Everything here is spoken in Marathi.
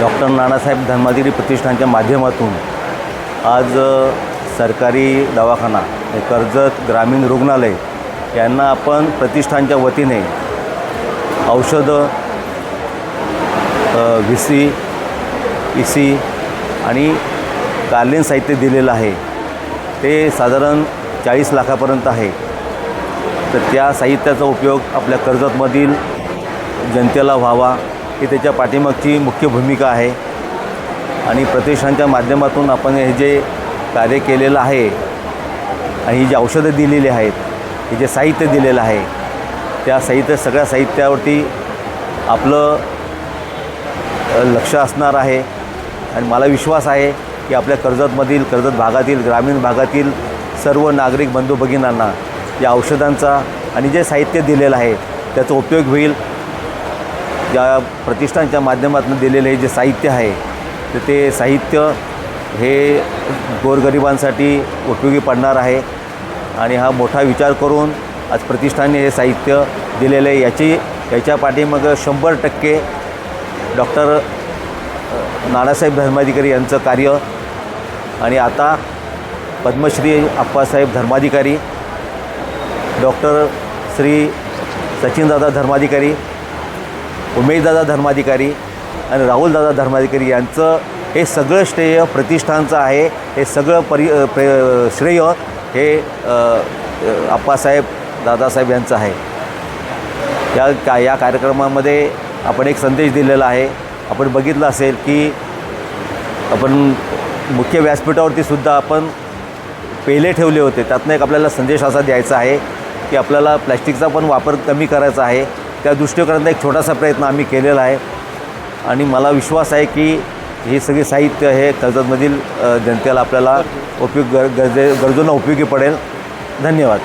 डॉक्टर नानासाहेब धर्माधिकारी प्रतिष्ठानच्या माध्यमातून आज सरकारी दवाखाना कर्जत ग्रामीण रुग्णालय यांना आपण प्रतिष्ठानच्या वतीने औषधं VC EC आणि कालीन साहित्य दिलेलं आहे। ते साधारण 40 लाखापर्यंत आहे। तर त्या साहित्याचा उपयोग आपल्या कर्जतमधील जनतेला व्हावा ही त्याच्या पाठीमागची मुख्य भूमिका आहे। आणि प्रतिष्ठानच्या माध्यमातून आपण हे जे कार्य केलेलं आहे आणि ही जी औषधं दिलेली आहेत, हे जे साहित्य दिलेलं आहे, त्या सगळ्या साहित्यावरती आपलं लक्ष असणार आहे। आणि मला विश्वास आहे की आपल्या कर्जत भागातील ग्रामीण भागातील सर्व नागरिक बंधू भगिनींना या औषधांचा आणि जे साहित्य दिलेलं आहे त्याचा उपयोग होईल। या प्रतिष्ठानच्या माध्यमातून दिलेले जे साहित्य आहे तर ते साहित्य हे गोरगरिबांसाठी उपयोगी पडणार आहे। आणि हा मोठा विचार करून आज प्रतिष्ठानने हे साहित्य दिलेलं आहे। याच्या पाठीमागे 100% डॉक्टर नानासाहेब धर्माधिकारी यांचं कार्य आणि आता पद्मश्री अप्पासाहेब धर्माधिकारी, डॉक्टर श्री सचिनदादा धर्माधिकारी, उमेशदादा धर्माधिकारी आणि राहुलदादा धर्माधिकारी यांचं हे सगळं श्रेय प्रतिष्ठानचं आहे। हे सगळं श्रेय हे अप्पासाहेब दादासाहेब यांचं आहे। या कार्यक्रमामध्ये आपण एक संदेश दिलेला आहे। आपण बघितलं असेल की आपण मुख्य व्यासपीठावरती सुद्धा आपण पेले ठेवले होते। त्यातनं एक आपल्याला संदेश असा द्यायचा आहे की आपल्याला प्लॅस्टिकचा पण वापर कमी करायचा आहे। त्या दृष्टीकोनातून एक छोटासा प्रयत्न आम्ही केलेला आहे। आणि मला विश्वास आहे की हे सगळे साहित्य हे कर्जतमधील जनतेला आपल्याला गरजूंना उपयोगी पडेल। धन्यवाद।